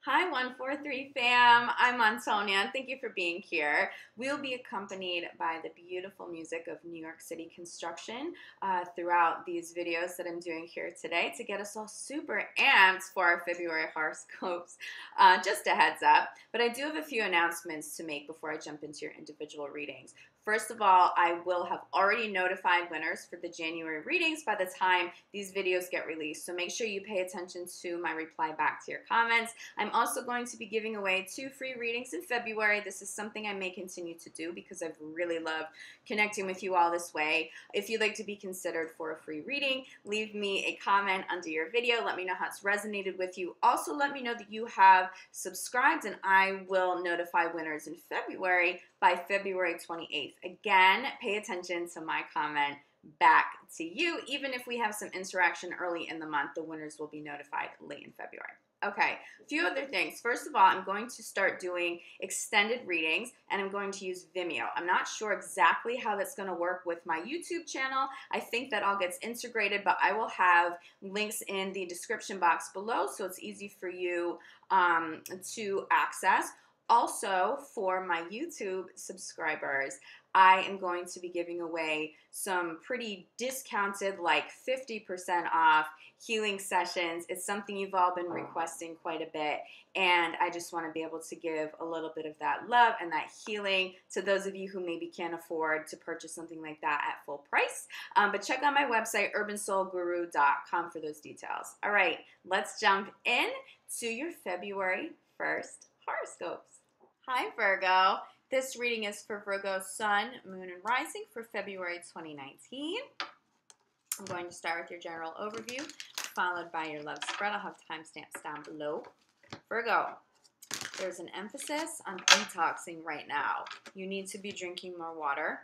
Hi, 143 fam. I'm Antonia. Thank you for being here. We'll be accompanied by the beautiful music of New York City construction throughout these videos that I'm doing here today to get us all super amped for our February horoscopes. Just a heads up. But I do have a few announcements to make before I jump into your individual readings. First of all, I will have already notified winners for the January readings by the time these videos get released. So make sure you pay attention to my reply back to your comments. I'm also going to be giving away 2 free readings in February. This is something I may continue to do because I've really loved connecting with you all this way. If you'd like to be considered for a free reading, leave me a comment under your video. Let me know how it's resonated with you. Also, let me know that you have subscribed, and I will notify winners in February by February 28th. Again, pay attention to my comment back to you. Even if we have some interaction early in the month, the winners will be notified late in February. Okay, a few other things. First of all, I'm going to start doing extended readings, and I'm going to use Vimeo. I'm not sure exactly how that's going to work with my YouTube channel. I think that all gets integrated, but I will have links in the description box below, so it's easy for you to access. Also, for my YouTube subscribers, I am going to be giving away some pretty discounted, like 50% off healing sessions. It's something you've all been requesting quite a bit, and I just want to be able to give a little bit of that love and that healing to those of you who maybe can't afford to purchase something like that at full price. But check out my website, urbansoulguru.com, for those details. All right, let's jump in to your February 1st horoscopes. Hi, Virgo. This reading is for Virgo Sun, Moon, and Rising for February 2019. I'm going to start with your general overview, followed by your love spread. I'll have timestamps down below. Virgo, there's an emphasis on detoxing right now. You need to be drinking more water.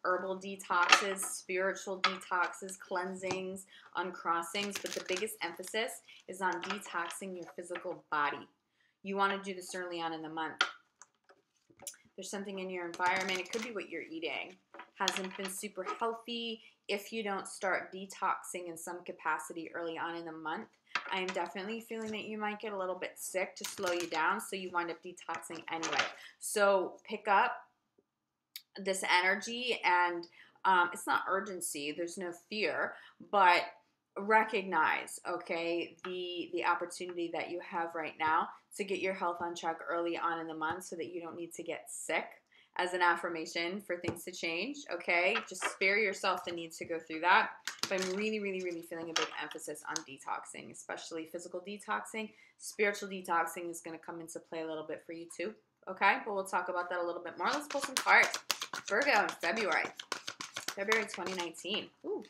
Herbal detoxes, spiritual detoxes, cleansings, uncrossings, but the biggest emphasis is on detoxing your physical body. You want to do this early on in the month. There's something in your environment, it could be what you're eating, hasn't been super healthy. If you don't start detoxing in some capacity early on in the month, I am definitely feeling that you might get a little bit sick to slow you down, so you wind up detoxing anyway. So pick up this energy, and it's not urgency, there's no fear, but recognize, okay, the opportunity that you have right now to get your health on track early on in the month so that you don't need to get sick, as an affirmation for things to change, okay? Just spare yourself the need to go through that. But I'm really, really, really feeling a big emphasis on detoxing, especially physical detoxing. Spiritual detoxing is going to come into play a little bit for you too, okay? But we'll talk about that a little bit more. Let's pull some cards. Virgo in February 2019. Ooh.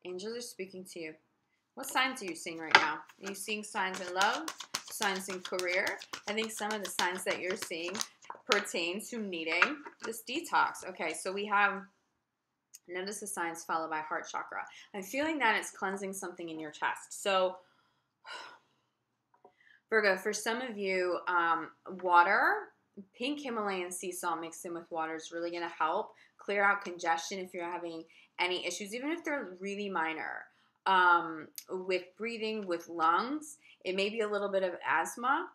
Angels are speaking to you. What signs are you seeing right now? Are you seeing signs in love? Signs in career? I think some of the signs that you're seeing pertain to needing this detox. Okay, so we have, notice the signs followed by heart chakra. I'm feeling that it's cleansing something in your chest. So, Virgo, for some of you, water, pink Himalayan sea salt mixed in with water is really going to help clear out congestion if you're having any issues, even if they're really minor. With breathing, with lungs, it may be a little bit of asthma.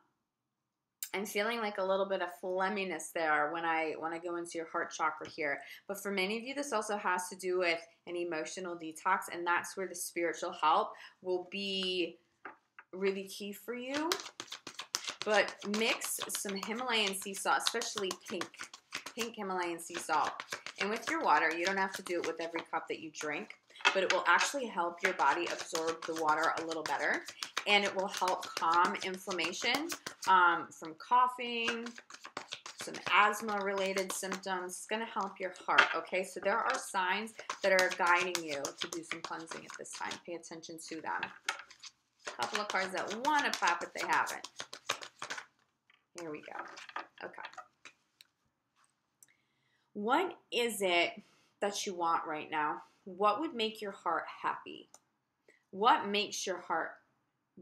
I'm feeling like a little bit of phlegminess there when I go into your heart chakra here. But for many of you, this also has to do with an emotional detox, and that's where the spiritual help will be really key for you. But mix some Himalayan sea salt, especially pink Himalayan sea salt, and with your water. You don't have to do it with every cup that you drink, but it will actually help your body absorb the water a little better, and it will help calm inflammation from coughing, some asthma-related symptoms. It's going to help your heart, okay? So there are signs that are guiding you to do some cleansing at this time. Pay attention to them. A couple of cards that want to pop if they haven't. Here we go. Okay. What is it that you want right now? What would make your heart happy? What makes your heart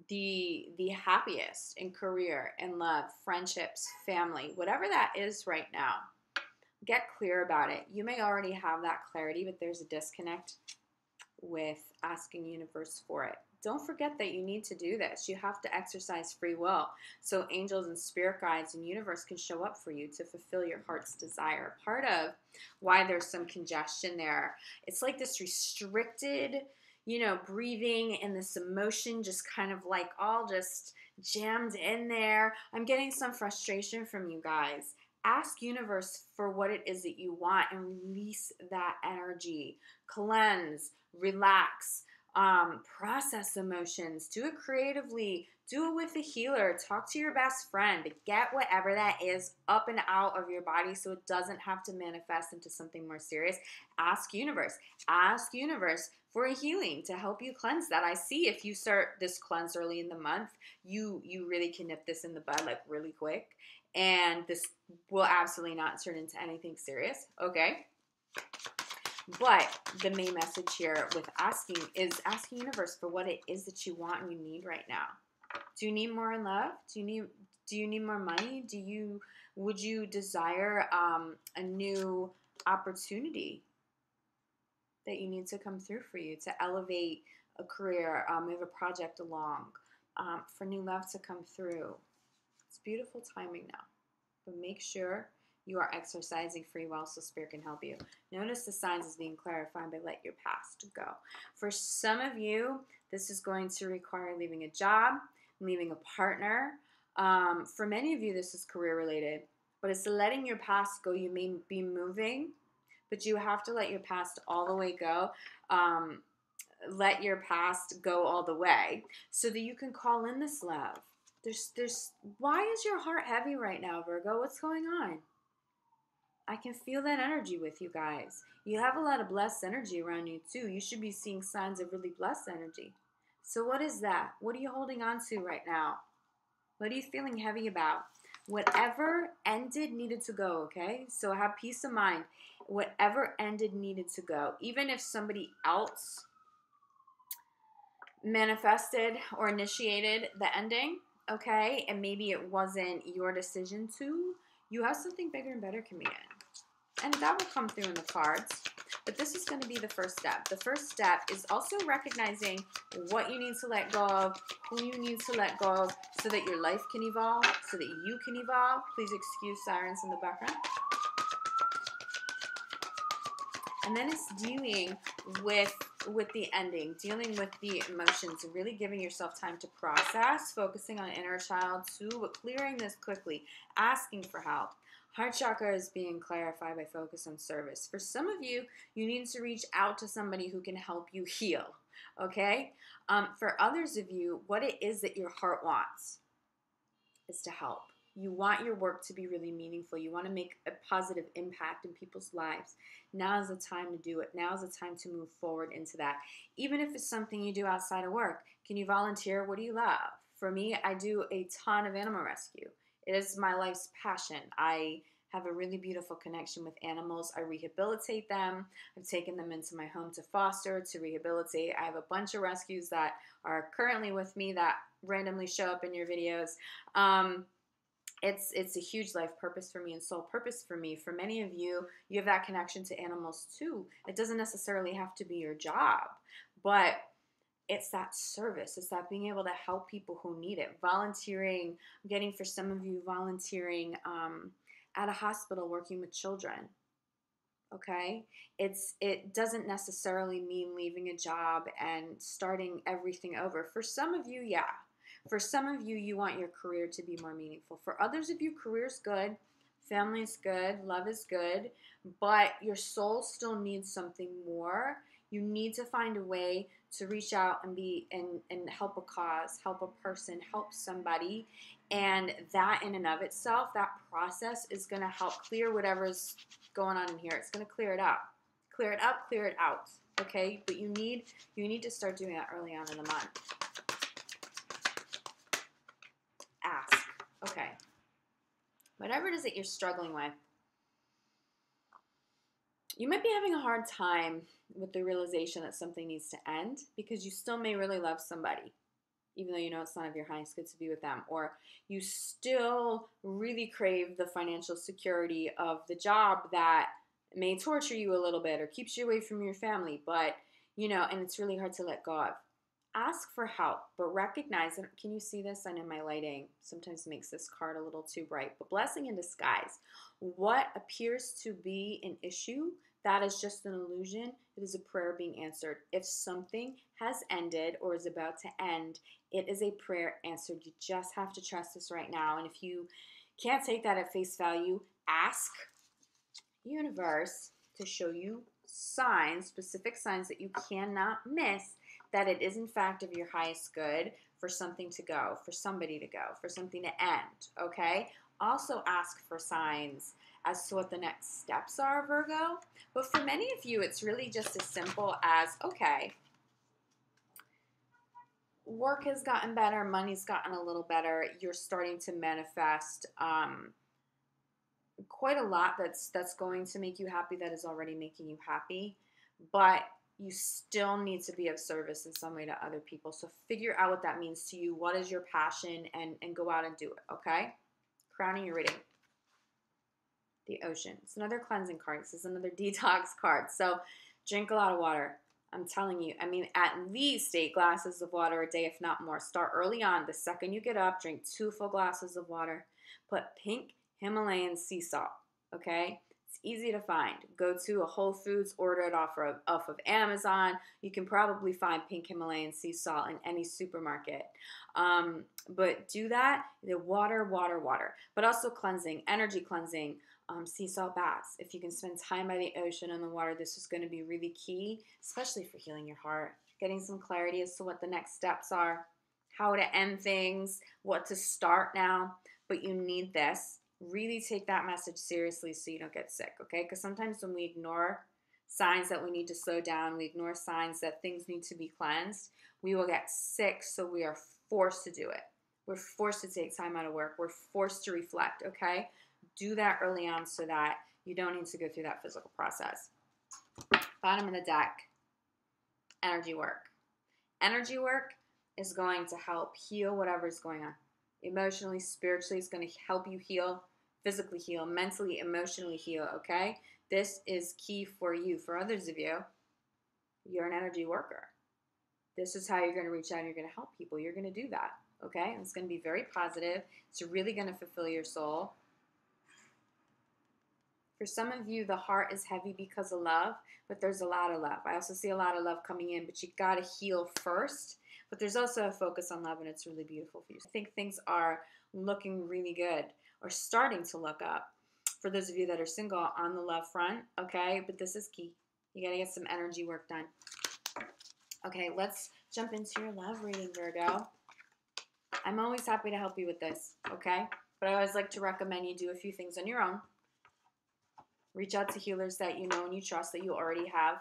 the happiest in career, in love, friendships, family, whatever that is right now? Get clear about it. You may already have that clarity, but there's a disconnect with asking universe for it. Don't forget that you need to do this. You have to exercise free will so angels and spirit guides and universe can show up for you to fulfill your heart's desire. Part of why there's some congestion there, it's like this restricted, breathing and this emotion just kind of like all just jammed in there. I'm getting some frustration from you guys. Ask universe for what it is that you want and release that energy. Cleanse, relax, process emotions, do it creatively, do it with a healer, talk to your best friend, get whatever that is up and out of your body so it doesn't have to manifest into something more serious. Ask universe for a healing to help you cleanse that. I see if you start this cleanse early in the month, you really can nip this in the bud like really quick, and this will absolutely not turn into anything serious, okay? But the main message here with asking is asking universe for what it is that you want and you need right now. Do you need more in love? Do you need more money? Would you desire a new opportunity that you need to come through for you to elevate a career? We have a project along for new love to come through. It's beautiful timing now, but make sure you are exercising free will so spirit can help you. Notice the signs as being clarified by let your past go. For some of you, this is going to require leaving a job, leaving a partner. For many of you, this is career related, but it's letting your past go. You may be moving, but you have to let your past all the way go. Let your past go all the way so that you can call in this love. Why is your heart heavy right now, Virgo? What's going on? I can feel that energy with you guys. You have a lot of blessed energy around you too. You should be seeing signs of really blessed energy. So what is that? What are you holding on to right now? What are you feeling heavy about? Whatever ended needed to go, okay? So have peace of mind. Whatever ended needed to go. Even if somebody else manifested or initiated the ending, okay, and maybe it wasn't your decision to, you have something bigger and better coming in. And that will come through in the cards. But this is going to be the first step. The first step is also recognizing what you need to let go of, who you need to let go of, so that your life can evolve, so that you can evolve. Please excuse sirens in the background. And then it's dealing with the ending, dealing with the emotions, really giving yourself time to process, focusing on inner child too, but clearing this quickly, asking for help. Heart chakra is being clarified by focus on service. For some of you, you need to reach out to somebody who can help you heal, okay? For others of you, what it is that your heart wants is to help. You want your work to be really meaningful. You want to make a positive impact in people's lives. Now is the time to do it. Now is the time to move forward into that. Even if it's something you do outside of work. Can you volunteer? What do you love? For me, I do a ton of animal rescue. It is my life's passion. I have a really beautiful connection with animals. I rehabilitate them. I've taken them into my home to foster, to rehabilitate. I have a bunch of rescues that are currently with me that randomly show up in your videos. It's a huge life purpose for me and soul purpose for me. For many of you, you have that connection to animals too. It doesn't necessarily have to be your job, but it's that service. It's that being able to help people who need it. Volunteering, I'm getting for some of you volunteering at a hospital working with children. Okay? It doesn't necessarily mean leaving a job and starting everything over. For some of you, yeah. For some of you, you want your career to be more meaningful. For others of you, career's good, family's good, love is good, but your soul still needs something more. You need to find a way to reach out and and help a cause, help a person, help somebody. And that in and of itself, that process is going to help clear whatever's going on in here. It's going to clear it out. Clear it up, clear it out. Okay? But you need to start doing that early on in the month. Ask. Okay. Whatever it is that you're struggling with, you might be having a hard time with the realization that something needs to end because you still may really love somebody, even though you know it's not of your highest good to be with them. Or you still really crave the financial security of the job that may torture you a little bit or keeps you away from your family, but, and it's really hard to let go of. Ask for help, but recognize, and can you see this? I know my lighting sometimes makes this card a little too bright, but blessing in disguise. What appears to be an issue, that is just an illusion. It is a prayer being answered. If something has ended or is about to end, it is a prayer answered. You just have to trust this right now. And if you can't take that at face value, ask universe to show you signs, specific signs that you cannot miss, that it is in fact of your highest good for something to go, for somebody to go, for something to end, okay? Also ask for signs as to what the next steps are, Virgo. But for many of you, it's really just as simple as, okay, work has gotten better, money's gotten a little better, you're starting to manifest quite a lot that's going to make you happy, that is already making you happy, but you still need to be of service in some way to other people. So figure out what that means to you. What is your passion, and go out and do it, okay? Crowning your reading. The ocean. It's another cleansing card. This is another detox card. So drink a lot of water. I'm telling you, I mean, at least 8 glasses of water a day, if not more. Start early on. The second you get up, drink 2 full glasses of water. Put pink Himalayan sea salt, okay? It's easy to find. Go to a Whole Foods, order it off of Amazon. You can probably find pink Himalayan sea salt in any supermarket. But do that, the water, but also cleansing, energy cleansing, sea salt baths. If you can spend time by the ocean and the water, this is going to be really key, especially for healing your heart, getting some clarity as to what the next steps are, how to end things, what to start now. But you need this. Really take that message seriously so you don't get sick, okay? Because sometimes when we ignore signs that we need to slow down, we ignore signs that things need to be cleansed, we will get sick, so we are forced to do it. We're forced to take time out of work. We're forced to reflect, okay? Do that early on so that you don't need to go through that physical process. Bottom of the deck, energy work. Energy work is going to help heal whatever is going on. Emotionally, spiritually, it's going to help you heal, physically heal, mentally, emotionally heal, okay? This is key for you. For others of you, you're an energy worker. This is how you're going to reach out and you're going to help people. You're going to do that, okay? And it's going to be very positive. It's really going to fulfill your soul. For some of you, the heart is heavy because of love, but there's a lot of love. I also see a lot of love coming in, but you got to heal first. But there's also a focus on love, and it's really beautiful for you. I think things are looking really good, or starting to look up. For those of you that are single, on the love front, okay? But this is key. You got to get some energy work done. Okay, let's jump into your love reading, Virgo. I'm always happy to help you with this, okay? But I always like to recommend you do a few things on your own. Reach out to healers that you know and you trust, that you already have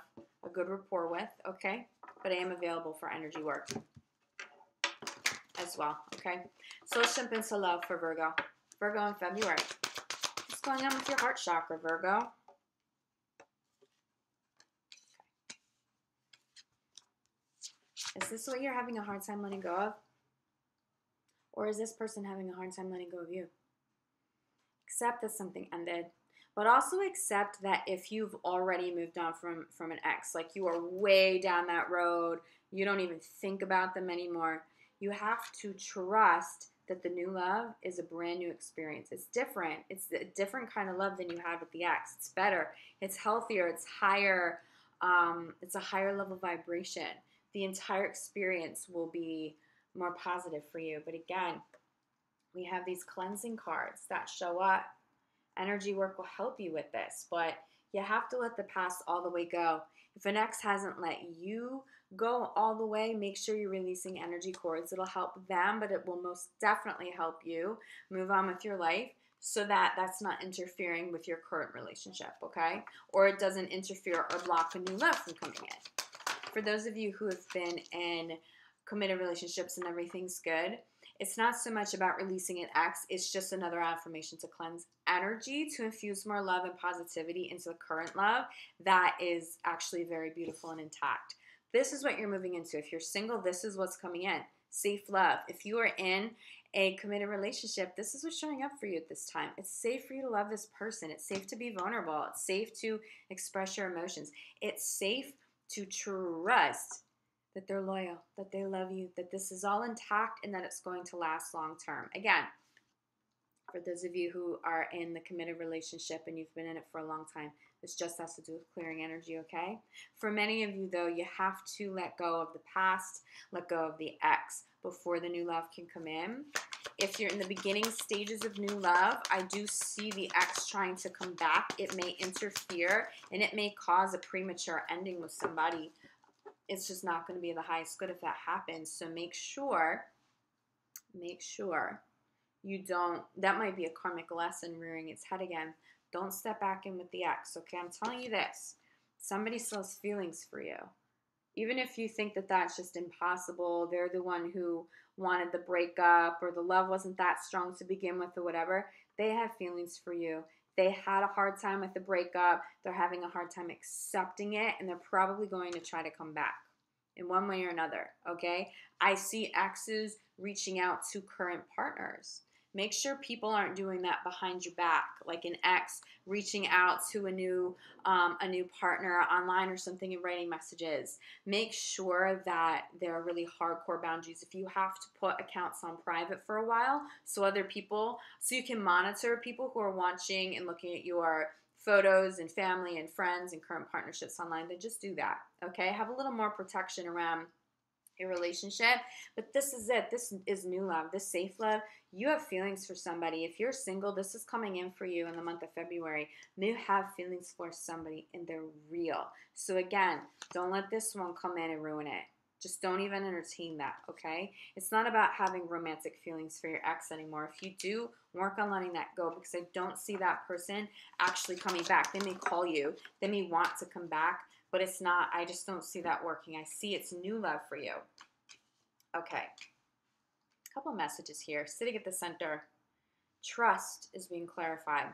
a good rapport with, okay? But I am available for energy work as well, okay? So let's jump into love for Virgo. Virgo in February. What's going on with your heart chakra, Virgo? Is this what you're having a hard time letting go of? Or is this person having a hard time letting go of you? Accept that something ended. But also accept that if you've already moved on from an ex, like you are way down that road, you don't even think about them anymore, you have to trust that the new love is a brand new experience. It's different. It's a different kind of love than you had with the ex. It's better. It's healthier. It's higher. It's a higher level vibration. The entire experience will be more positive for you. But again, we have these cleansing cards that show up. Energy work will help you with this, but you have to let the past all the way go. If an ex hasn't let you go all the way, make sure you're releasing energy cords. It'll help them, but it will most definitely help you move on with your life so that that's not interfering with your current relationship, okay? Or it doesn't interfere or block a new love from coming in. For those of you who have been in committed relationships and everything's good, it's not so much about releasing an ex, it's just another affirmation to cleanse energy, to infuse more love and positivity into the current love that is actually very beautiful and intact. This is what you're moving into. If you're single, this is what's coming in. Safe love. If you are in a committed relationship, this is what's showing up for you at this time. It's safe for you to love this person. It's safe to be vulnerable. It's safe to express your emotions. It's safe to trust that they're loyal, that they love you, that this is all intact, and that it's going to last long term. Again, for those of you who are in the committed relationship and you've been in it for a long time, this just has to do with clearing energy, okay? For many of you, though, you have to let go of the past, let go of the ex before the new love can come in. If you're in the beginning stages of new love, I do see the ex trying to come back. It may interfere, and it may cause a premature ending with somebody. It's just not going to be the highest good if that happens. So make sure you don't, that might be a karmic lesson rearing its head again. Don't step back in with the ex, okay? I'm telling you this. Somebody still has feelings for you. Even if you think that that's just impossible, they're the one who wanted the breakup or the love wasn't that strong to begin with or whatever, they have feelings for you. They had a hard time with the breakup. They're having a hard time accepting it, and they're probably going to try to come back in one way or another, okay? I see exes reaching out to current partners. Make sure people aren't doing that behind your back, like an ex reaching out to a new partner online or something and writing messages. Make sure that there are really hardcore boundaries. If you have to put accounts on private for a while so you can monitor people who are watching and looking at your photos and family and friends and current partnerships online, then just do that, okay? Have a little more protection around your relationship. But this is it. This is new love. This safe love. You have feelings for somebody. If you're single, this is coming in for you in the month of February. You have feelings for somebody, and they're real. So again, don't let this one come in and ruin it. Just don't even entertain that, okay? It's not about having romantic feelings for your ex anymore. If you do, work on letting that go, because I don't see that person actually coming back. They may call you. They may want to come back, but it's not, I just don't see that working. I see it's new love for you. Okay. A couple messages here. Sitting at the center. Trust is being clarified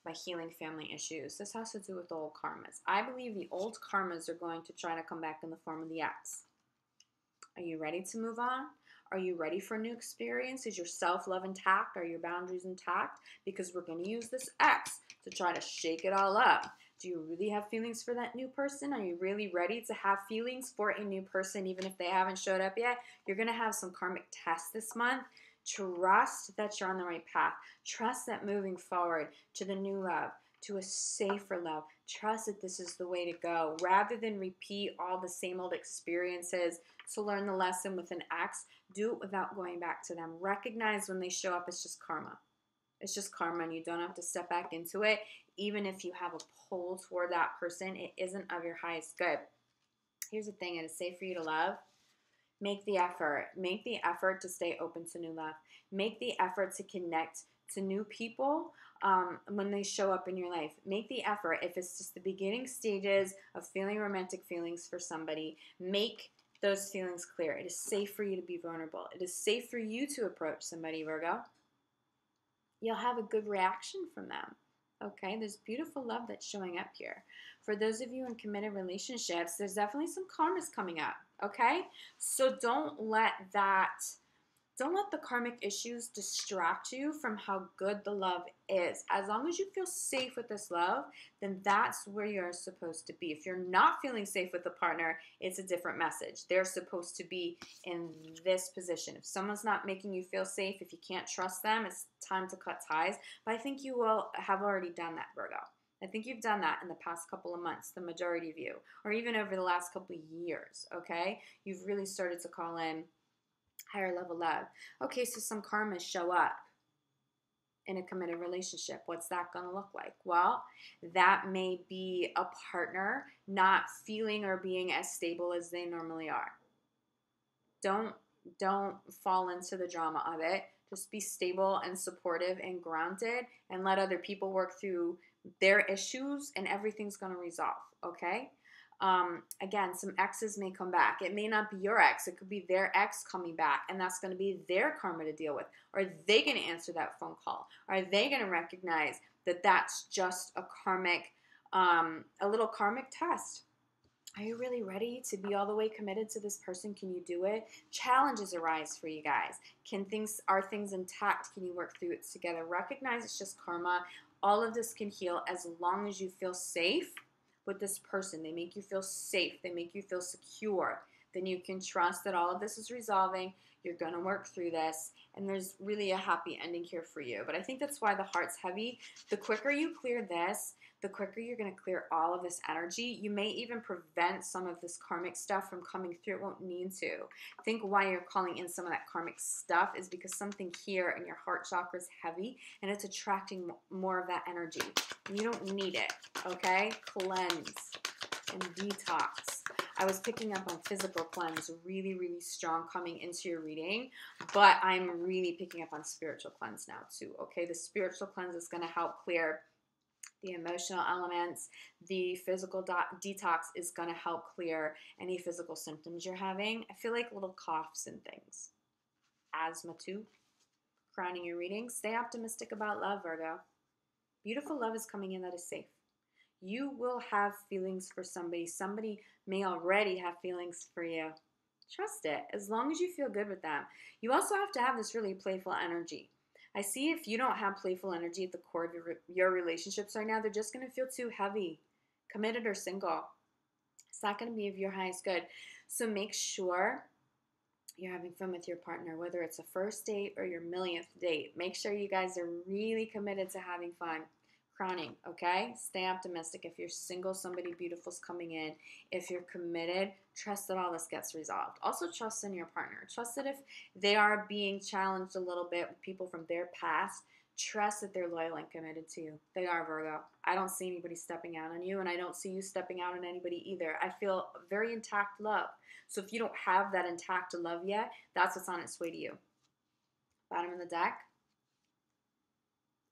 by healing family issues. This has to do with old karmas. I believe the old karmas are going to try to come back in the form of the ex. Are you ready to move on? Are you ready for a new experience? Is your self-love intact? Are your boundaries intact? Because we're going to use this ex to try to shake it all up. Do you really have feelings for that new person? Are you really ready to have feelings for a new person even if they haven't showed up yet? You're going to have some karmic tests this month. Trust that you're on the right path. Trust that moving forward to the new love, to a safer love, trust that this is the way to go. Rather than repeat all the same old experiences to learn the lesson with an ex, do it without going back to them. Recognize when they show up, it's just karma. It's just karma, and you don't have to step back into it. Even if you have a pull toward that person, it isn't of your highest good. Here's the thing, it is safe for you to love. Make the effort. Make the effort to stay open to new love. Make the effort to connect to new people when they show up in your life. Make the effort. If it's just the beginning stages of feeling romantic feelings for somebody, make those feelings clear. It is safe for you to be vulnerable. It is safe for you to approach somebody, Virgo. You'll have a good reaction from them. Okay, there's beautiful love that's showing up here. For those of you in committed relationships, there's definitely some karmas coming up. Okay, so don't let the karmic issues distract you from how good the love is. As long as you feel safe with this love, then that's where you're supposed to be. If you're not feeling safe with a partner, it's a different message. They're supposed to be in this position. If someone's not making you feel safe, if you can't trust them, it's time to cut ties. But I think you will have already done that, Virgo. I think you've done that in the past couple of months, the majority of you, or even over the last couple of years, okay? You've really started to call in higher level love. Okay, so some karmas show up in a committed relationship. What's that going to look like? Well, that may be a partner not feeling or being as stable as they normally are. Don't fall into the drama of it. Just be stable and supportive and grounded and let other people work through their issues, and everything's going to resolve, okay? Again, some exes may come back. It may not be your ex. It could be their ex coming back, and that's going to be their karma to deal with. Are they going to answer that phone call? Are they going to recognize that that's just a karmic, a little karmic test? Are you really ready to be all the way committed to this person? Can you do it? Challenges arise for you guys. Are things intact? Can you work through it together? Recognize it's just karma. All of this can heal as long as you feel safe with this person. They make you feel safe. They make you feel secure. then you can trust that all of this is resolving. You're going to work through this, and there's really a happy ending here for you. But I think that's why the heart's heavy. The quicker you clear this, the quicker you're going to clear all of this energy. You may even prevent some of this karmic stuff from coming through. It won't need to. I think why you're calling in some of that karmic stuff is because something here in your heart chakra is heavy, and it's attracting more of that energy. You don't need it, okay? Cleanse and detox. I was picking up on physical cleanse really, really strong coming into your reading, but I'm really picking up on spiritual cleanse now too, okay? The spiritual cleanse is going to help clear the emotional elements. The physical detox is going to help clear any physical symptoms you're having. I feel like little coughs and things. Asthma too. Crowning your reading. Stay optimistic about love, Virgo. Beautiful love is coming in that is safe. You will have feelings for somebody. Somebody may already have feelings for you. Trust it, as long as you feel good with them. You also have to have this really playful energy. I see if you don't have playful energy at the core of your relationships right now, they're just going to feel too heavy, committed or single. It's not going to be of your highest good. So make sure you're having fun with your partner, whether it's a first date or your millionth date. Make sure you guys are really committed to having fun. Crowning, okay? Stay optimistic. If you're single, somebody beautiful's coming in. If you're committed, trust that all this gets resolved. Also, trust in your partner. Trust that if they are being challenged a little bit with people from their past, trust that they're loyal and committed to you. They are, Virgo. I don't see anybody stepping out on you, and I don't see you stepping out on anybody either. I feel very intact love. So if you don't have that intact love yet, that's what's on its way to you. Bottom of the deck.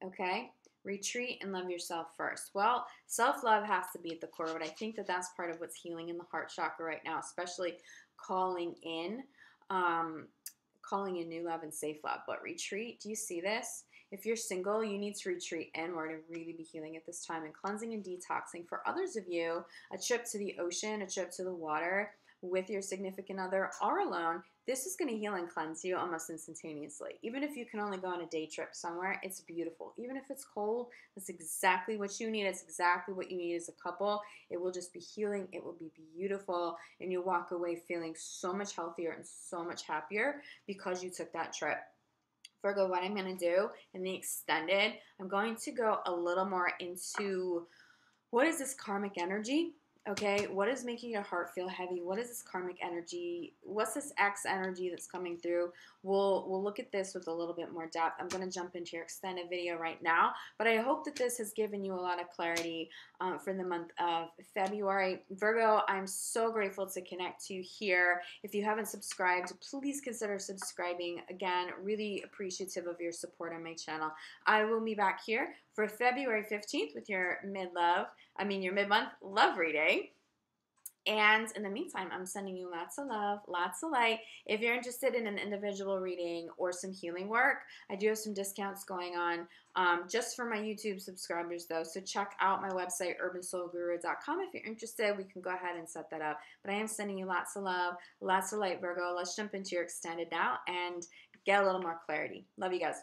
Okay. Retreat and love yourself first. Well, self-love has to be at the core, but I think that that's part of what's healing in the heart chakra right now, especially calling in new love and safe love. But retreat, do you see this? If you're single, you need to retreat inward and really be healing at this time and cleansing and detoxing. For others of you, a trip to the ocean, a trip to the water with your significant other or alone, this is going to heal and cleanse you almost instantaneously. Even if you can only go on a day trip somewhere, it's beautiful. Even if it's cold, that's exactly what you need. It's exactly what you need as a couple. It will just be healing. It will be beautiful. And you'll walk away feeling so much healthier and so much happier because you took that trip. Virgo, what I'm going to do in the extended, I'm going to go a little more into what is this karmic energy? Okay, what is making your heart feel heavy? What is this karmic energy? What's this X energy that's coming through? We'll look at this with a little bit more depth. I'm going to jump into your extended video right now, but I hope that this has given you a lot of clarity for the month of February. Virgo, I'm so grateful to connect to you here. If you haven't subscribed, please consider subscribing. Again, really appreciative of your support on my channel. I will be back here for February 15th with your mid-month love reading. And in the meantime, I'm sending you lots of love, lots of light. If you're interested in an individual reading or some healing work, I do have some discounts going on just for my YouTube subscribers, though. So check out my website, urbansoulguru.com. If you're interested, we can go ahead and set that up. But I am sending you lots of love, lots of light, Virgo. Let's jump into your extended now and get a little more clarity. Love you guys.